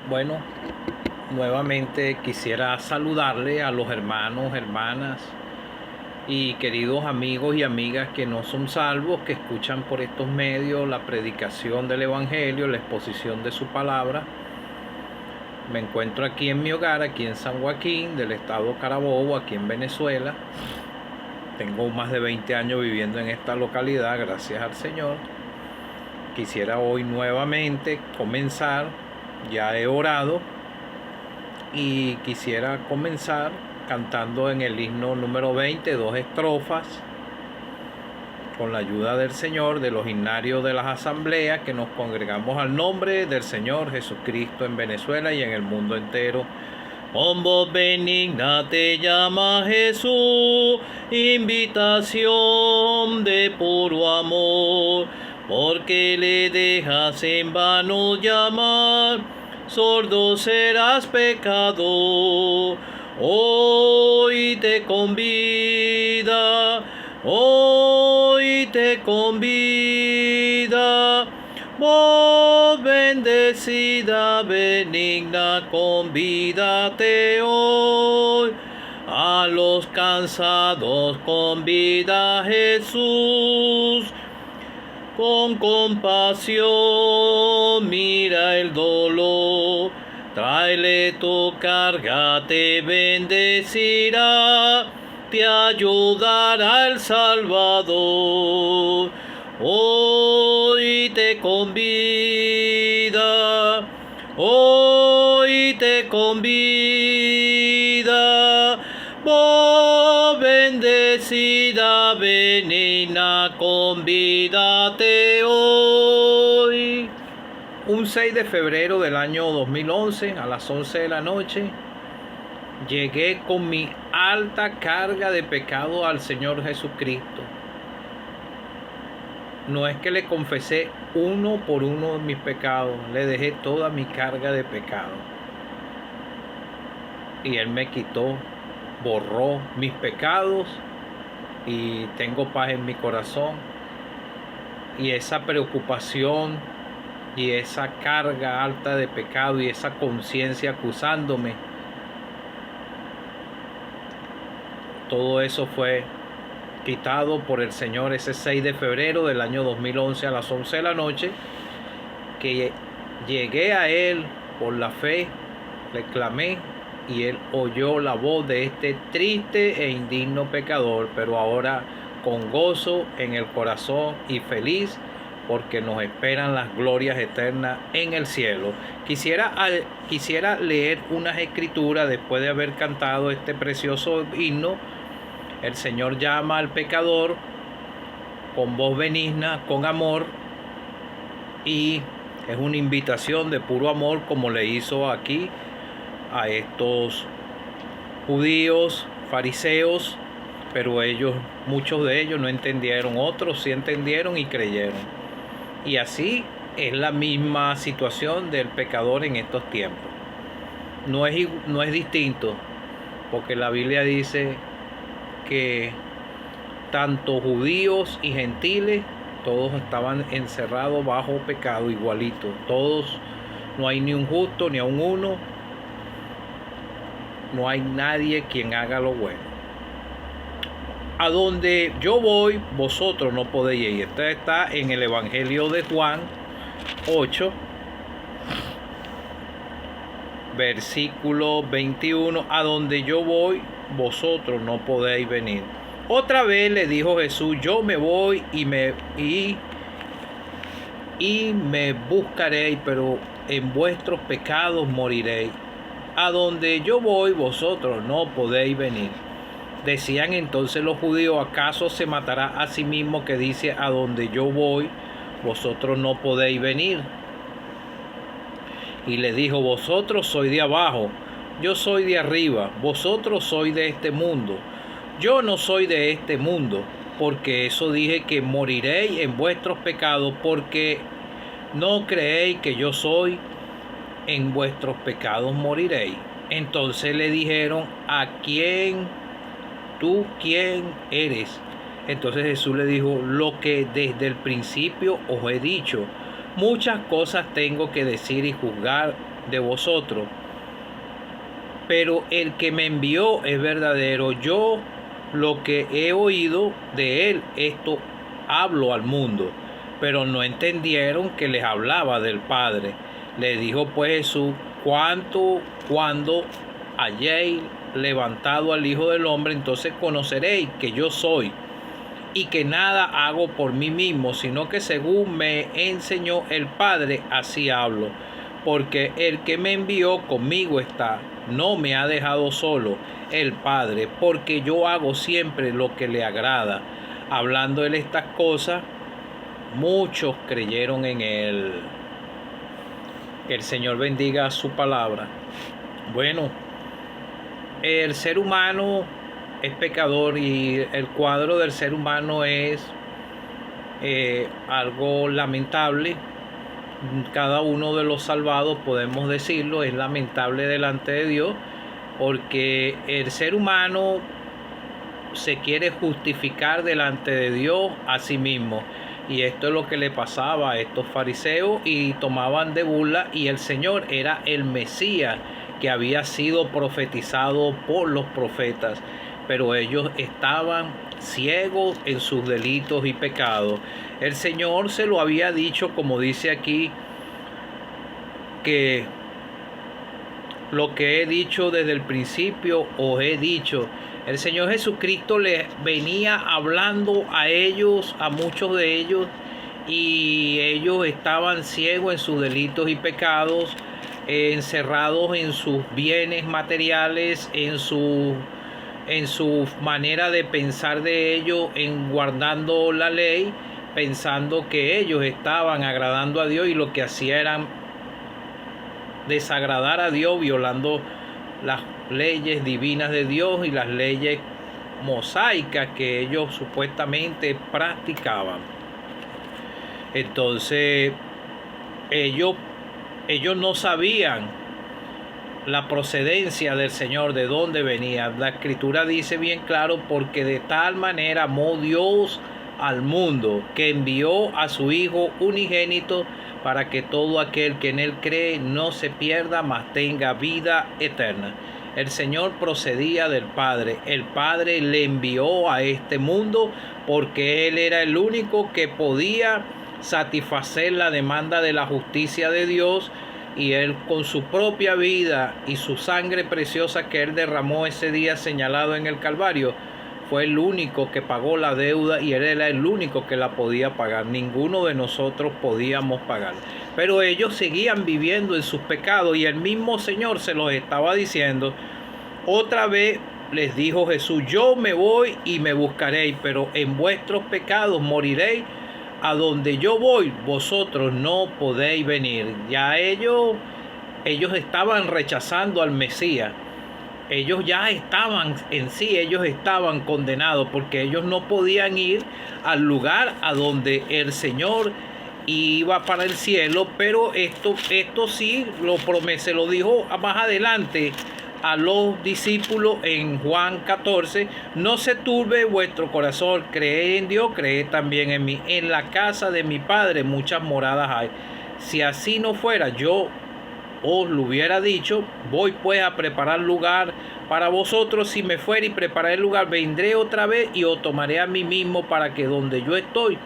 Bueno, nuevamente quisiera saludarle a los hermanos, hermanas y queridos amigos y amigas que no son salvos, que escuchan por estos medios la predicación del Evangelio, la exposición de su palabra. Me encuentro aquí en mi hogar, aquí en San Joaquín, del estado Carabobo, aquí en Venezuela. Tengo más de 20 años viviendo en esta localidad, gracias al Señor. Quisiera hoy nuevamente comenzar, ya he orado, y quisiera comenzar cantando en el himno número 20, 2 estrofas, con la ayuda del Señor, de los himnarios de las asambleas que nos congregamos al nombre del Señor Jesucristo en Venezuela y en el mundo entero. Con voz benigna te llama Jesús, invitación de puro amor, porque le dejas en vano llamar, sordo serás pecador. Hoy te convida, hoy te convida. Voz bendecida, benigna, convídate hoy. A los cansados convida Jesús. Con compasión mira el dolor. Tráele tu carga, te bendecirá, te ayudará el Salvador. Hoy te convida, hoy te convida. Voz bendecida, benigna, convídate hoy. Un 6 de febrero del año 2011, a las 11 de la noche, llegué con mi alta carga de pecado al Señor Jesucristo. No es que le confesé uno por uno de mis pecados, le dejé toda mi carga de pecado. Y Él me quitó, borró mis pecados y tengo paz en mi corazón. Y esa preocupación y esa carga alta de pecado y esa conciencia acusándome, todo eso fue quitado por el Señor ese 6 de febrero del año 2011 a las 11 de la noche, que llegué a Él por la fe, le clamé y Él oyó la voz de este triste e indigno pecador, pero ahora con gozo en el corazón y feliz, porque nos esperan las glorias eternas en el cielo. Quisiera leer unas escrituras después de haber cantado este precioso himno. El Señor llama al pecador con voz benigna, con amor, y es una invitación de puro amor, como le hizo aquí a estos judíos, fariseos, pero muchos de ellos no entendieron, otros sí entendieron y creyeron. Y así es la misma situación del pecador en estos tiempos. No es distinto, porque la Biblia dice que tanto judíos y gentiles, todos estaban encerrados bajo pecado igualito. Todos, no hay ni un justo, ni aun uno. No hay nadie quien haga lo bueno. A donde yo voy, vosotros no podéis ir. Esto está en el Evangelio de Juan 8, versículo 21. A donde yo voy, vosotros no podéis venir. Otra vez le dijo Jesús: yo me voy y me buscaréis, pero en vuestros pecados moriréis. A donde yo voy, vosotros no podéis venir. Decían entonces los judíos: ¿acaso se matará a sí mismo que dice: a donde yo voy, vosotros no podéis venir? Y le dijo: vosotros sois de abajo, yo soy de arriba, vosotros sois de este mundo, yo no soy de este mundo. Porque eso dije, que moriréis en vuestros pecados, porque no creéis que yo soy, en vuestros pecados moriréis. Entonces le dijeron: ¿tú quién eres? Entonces Jesús le dijo: lo que desde el principio os he dicho. Muchas cosas tengo que decir y juzgar de vosotros, pero el que me envió es verdadero. Yo lo que he oído de él, esto hablo al mundo. Pero no entendieron que les hablaba del Padre. Le dijo pues Jesús: cuando hayáis levantado al Hijo del Hombre, entonces conoceréis que yo soy, y que nada hago por mí mismo, sino que según me enseñó el Padre, así hablo. Porque el que me envió conmigo está, no me ha dejado solo el Padre, porque yo hago siempre lo que le agrada. Hablando él estas cosas, muchos creyeron en él. Que el Señor bendiga su palabra. Bueno, el ser humano es pecador y el cuadro del ser humano es algo lamentable. Cada uno de los salvados, podemos decirlo, es lamentable delante de Dios, porque el ser humano se quiere justificar delante de Dios a sí mismo. Y esto es lo que le pasaba a estos fariseos, y tomaban de burla, y el Señor era el Mesías que había sido profetizado por los profetas, pero ellos estaban ciegos en sus delitos y pecados. El Señor se lo había dicho, como dice aquí, que lo que he dicho desde el principio os he dicho. El Señor Jesucristo les venía hablando a ellos, a muchos de ellos, y ellos estaban ciegos en sus delitos y pecados, encerrados en sus bienes materiales, en su manera de pensar de ellos, en guardando la ley, pensando que ellos estaban agradando a Dios, y lo que hacían era desagradar a Dios, violando las leyes divinas de Dios y las leyes mosaicas que ellos supuestamente practicaban. Entonces ellos no sabían la procedencia del Señor, de dónde venía. La Escritura dice bien claro: porque de tal manera amó Dios al mundo, que envió a su Hijo unigénito, para que todo aquel que en él cree no se pierda, mas tenga vida eterna. El Señor procedía del Padre. El Padre le envió a este mundo porque Él era el único que podía satisfacer la demanda de la justicia de Dios, y Él, con su propia vida y su sangre preciosa que Él derramó ese día señalado en el Calvario, fue el único que pagó la deuda, y Él era el único que la podía pagar. Ninguno de nosotros podíamos pagar. Pero ellos seguían viviendo en sus pecados, y el mismo Señor se los estaba diciendo. Otra vez les dijo Jesús: yo me voy y me buscaréis, pero en vuestros pecados moriréis. A donde yo voy, vosotros no podéis venir. Ya ellos estaban rechazando al Mesías. Ellos ya estaban en sí, ellos estaban condenados, porque ellos no podían ir al lugar a donde el Señor iba para el cielo. Pero esto sí se lo dijo más adelante a los discípulos en Juan 14: no se turbe vuestro corazón, creed en Dios, creed también en mí. En la casa de mi Padre muchas moradas hay. Si así no fuera, yo os lo hubiera dicho. Voy pues a preparar lugar para vosotros. Si me fuere y prepararé el lugar, vendré otra vez y os tomaré a mí mismo, para que donde yo estoy,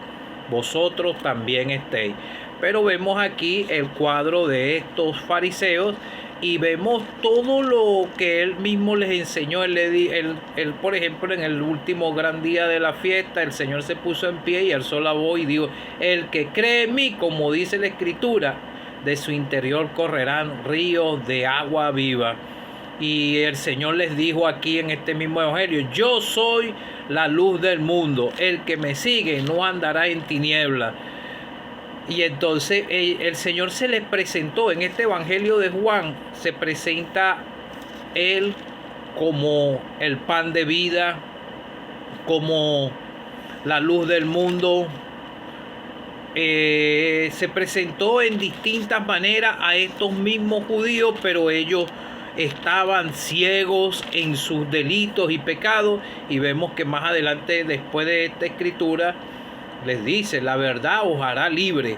vosotros también estéis. Pero vemos aquí el cuadro de estos fariseos, y vemos todo lo que él mismo les enseñó. Él, por ejemplo, en el último gran día de la fiesta, el Señor se puso en pie y alzó la voz y dijo: el que cree en mí, como dice la Escritura, de su interior correrán ríos de agua viva. Y el Señor les dijo aquí en este mismo evangelio: yo soy la luz del mundo, el que me sigue no andará en tinieblas. Y entonces el Señor se les presentó en este evangelio de Juan, se presenta Él como el pan de vida, como la luz del mundo. Se presentó en distintas maneras a estos mismos judíos, pero ellos estaban ciegos en sus delitos y pecados. Y vemos que más adelante, después de esta escritura, les dice: la verdad os hará libre.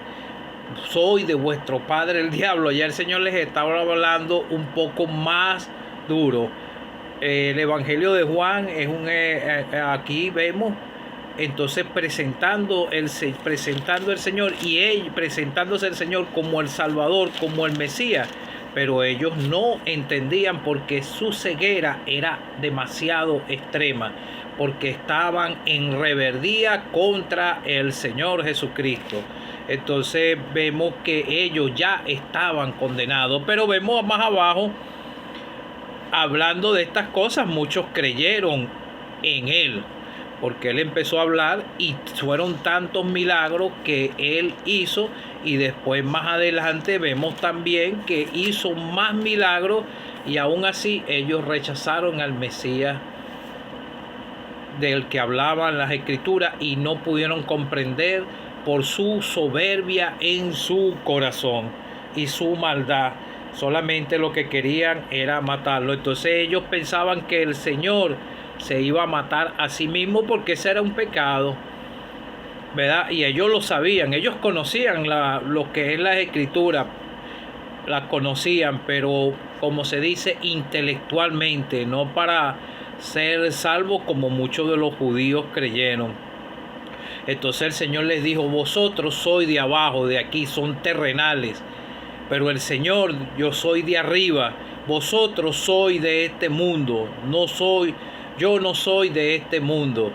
soy de vuestro padre el diablo. Ya el Señor les estaba hablando un poco más duro. El Evangelio de Juan es aquí vemos entonces presentando el Señor y él presentándose el Señor como el Salvador, como el Mesías. Pero ellos no entendían porque su ceguera era demasiado extrema, porque estaban en rebeldía contra el Señor Jesucristo. Entonces vemos que ellos ya estaban condenados, pero vemos más abajo, hablando de estas cosas, muchos creyeron en él, porque él empezó a hablar y fueron tantos milagros que él hizo, y después más adelante vemos también que hizo más milagros, y aún así ellos rechazaron al Mesías del que hablaban las escrituras y no pudieron comprender por su soberbia en su corazón y su maldad. Solamente lo que querían era matarlo. Entonces ellos pensaban que el Señor se iba a matar a sí mismo porque ese era un pecado, ¿verdad? Y ellos lo sabían, ellos conocían lo que es la escritura, la conocían, pero como se dice, intelectualmente, no para ser salvos como muchos de los judíos creyeron. Entonces el Señor les dijo: vosotros sois de abajo, de aquí, son terrenales, pero el Señor, yo soy de arriba, vosotros sois de este mundo, yo no soy de este mundo.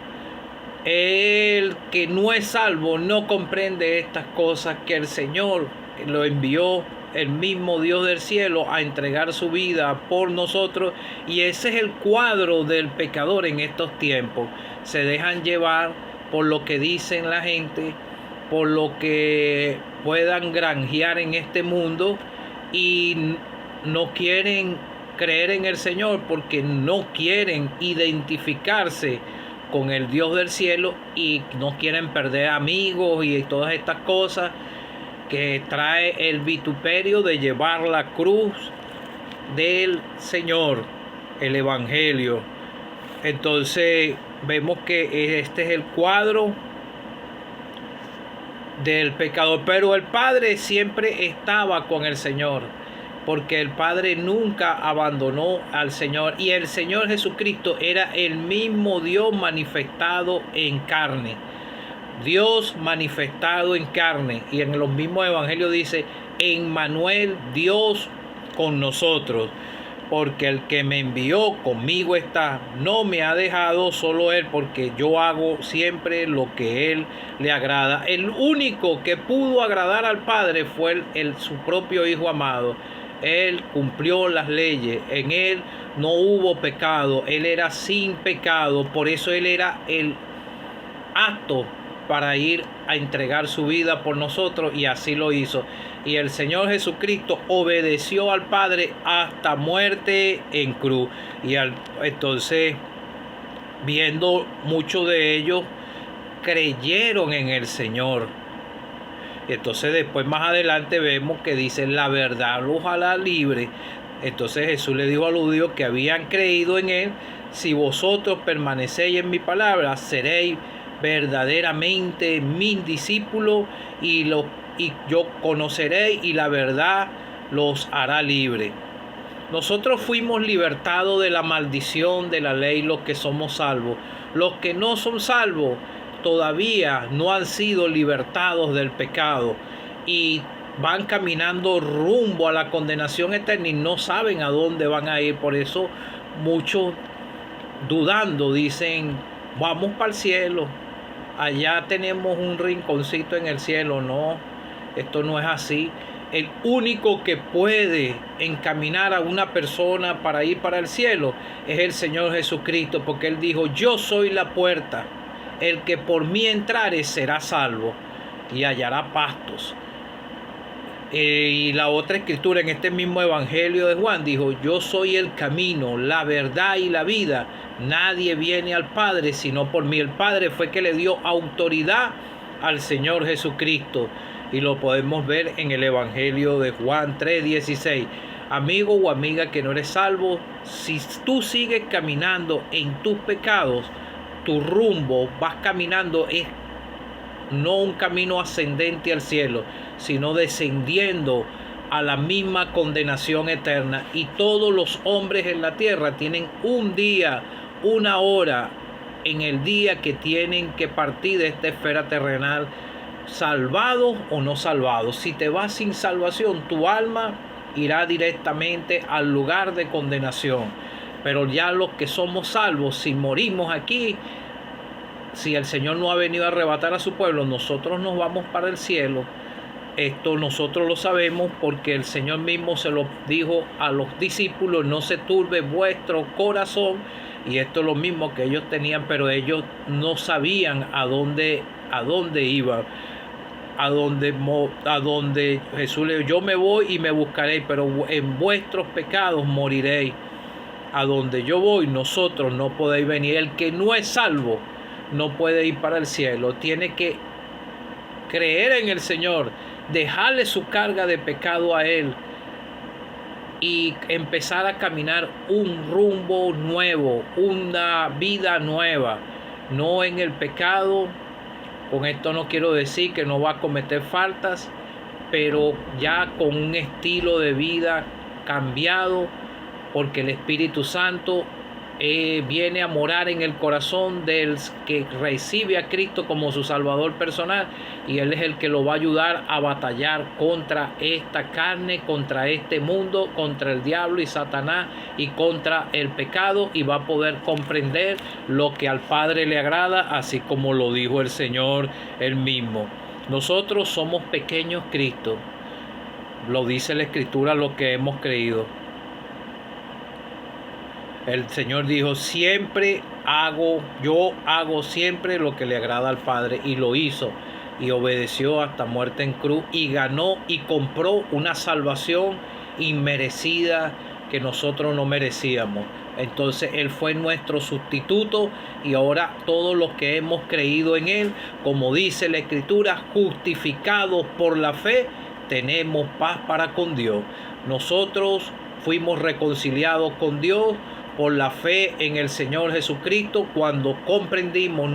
El que no es salvo no comprende estas cosas, que el Señor lo envió, el mismo Dios del cielo, a entregar su vida por nosotros. Y ese es el cuadro del pecador en estos tiempos. Se dejan llevar por lo que dicen la gente, por lo que puedan granjear en este mundo, y no quieren creer en el Señor porque no quieren identificarse con el Dios del cielo y no quieren perder amigos y todas estas cosas que trae el vituperio de llevar la cruz del Señor, el Evangelio. Entonces vemos que este es el cuadro del pecador, pero el Padre siempre estaba con el Señor, porque el Padre nunca abandonó al Señor, y el Señor Jesucristo era el mismo Dios manifestado en carne. Dios manifestado en carne, y en los mismos evangelios dice: Emmanuel, Dios con nosotros, porque el que me envió conmigo está, no me ha dejado solo él, porque yo hago siempre lo que él le agrada. El único que pudo agradar al Padre fue su propio Hijo amado. Él cumplió las leyes, en él no hubo pecado, él era sin pecado, por eso él era el apto para ir a entregar su vida por nosotros, y así lo hizo. Y el Señor Jesucristo obedeció al Padre hasta muerte en cruz. Entonces, viendo muchos de ellos creyeron en el Señor. Entonces después más adelante vemos que dice: la verdad los hará libre. Entonces Jesús le dijo a los judíos que habían creído en él: si vosotros permanecéis en mi palabra, seréis verdaderamente mis discípulos, y yo conoceréis, y la verdad los hará libre. Nosotros fuimos libertados de la maldición de la ley, los que somos salvos. Los que no son salvos todavía no han sido libertados del pecado y van caminando rumbo a la condenación eterna y no saben a dónde van a ir. Por eso muchos, dudando, dicen: vamos para el cielo, allá tenemos un rinconcito en el cielo. No, esto no es así. El único que puede encaminar a una persona para ir para el cielo es el Señor Jesucristo, porque Él dijo: yo soy la puerta, el que por mí entrare será salvo y hallará pastos. Y la otra escritura en este mismo evangelio de Juan dijo: yo soy el camino, la verdad y la vida, nadie viene al Padre sino por mí. El Padre fue que le dio autoridad al Señor Jesucristo, y lo podemos ver en el evangelio de Juan 3:16. Amigo o amiga que no eres salvo, si tú sigues caminando en tus pecados, tu rumbo vas caminando es no un camino ascendente al cielo, sino descendiendo a la misma condenación eterna. Y todos los hombres en la tierra tienen un día, una hora en el día que tienen que partir de esta esfera terrenal, salvados o no salvados. Si te vas sin salvación, tu alma irá directamente al lugar de condenación. Pero ya los que somos salvos, si morimos aquí, si el Señor no ha venido a arrebatar a su pueblo, nosotros nos vamos para el cielo. Esto nosotros lo sabemos porque el Señor mismo se lo dijo a los discípulos: no se turbe vuestro corazón. Y esto es lo mismo que ellos tenían, pero ellos no sabían a dónde iban. A donde Jesús le dijo: yo me voy y me buscaréis, pero en vuestros pecados moriréis. A donde yo voy, nosotros no podéis venir. El que no es salvo no puede ir para el cielo. Tiene que creer en el Señor, dejarle su carga de pecado a Él y empezar a caminar un rumbo nuevo, una vida nueva, no en el pecado. Con esto no quiero decir que no va a cometer faltas, pero ya con un estilo de vida cambiado, porque el Espíritu Santo viene a morar en el corazón del que recibe a Cristo como su Salvador personal, y Él es el que lo va a ayudar a batallar contra esta carne, contra este mundo, contra el diablo y Satanás y contra el pecado, y va a poder comprender lo que al Padre le agrada, así como lo dijo el Señor él mismo. Nosotros somos pequeños Cristo, lo dice la Escritura, lo que hemos creído. El Señor dijo: yo hago siempre lo que le agrada al Padre, y lo hizo y obedeció hasta muerte en cruz, y ganó y compró una salvación inmerecida que nosotros no merecíamos. Entonces Él fue nuestro sustituto, y ahora todos los que hemos creído en Él, como dice la Escritura, justificados por la fe, tenemos paz para con Dios. Nosotros fuimos reconciliados con Dios por la fe en el Señor Jesucristo, cuando comprendimos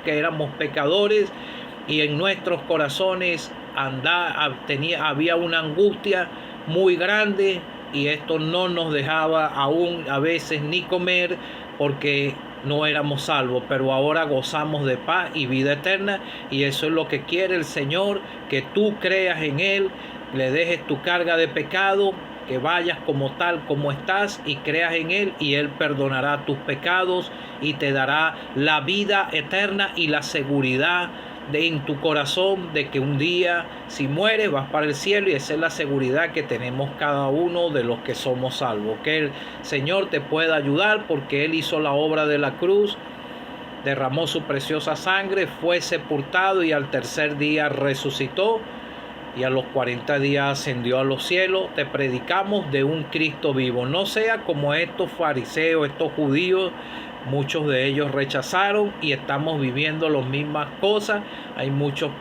que éramos pecadores, y en nuestros corazones había una angustia muy grande, y esto no nos dejaba aún a veces ni comer, porque no éramos salvos. Pero ahora gozamos de paz y vida eterna, y eso es lo que quiere el Señor, que tú creas en Él, le dejes tu carga de pecado, que vayas como tal como estás y creas en Él, y Él perdonará tus pecados y te dará la vida eterna y la seguridad en tu corazón de que un día, si mueres, vas para el cielo. Y esa es la seguridad que tenemos cada uno de los que somos salvos, que el Señor te pueda ayudar, porque Él hizo la obra de la cruz, derramó su preciosa sangre, fue sepultado y al tercer día resucitó, y a los 40 días ascendió a los cielos. Te predicamos de un Cristo vivo. No sea como estos fariseos, estos judíos, muchos de ellos rechazaron, y estamos viviendo las mismas cosas.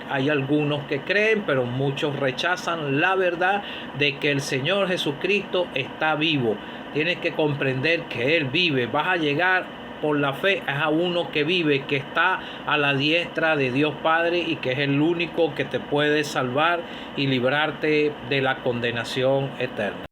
Hay algunos que creen, pero muchos rechazan la verdad de que el Señor Jesucristo está vivo. Tienes que comprender que Él vive. Vas a llegar por la fe a uno que vive, que está a la diestra de Dios Padre, y que es el único que te puede salvar y librarte de la condenación eterna.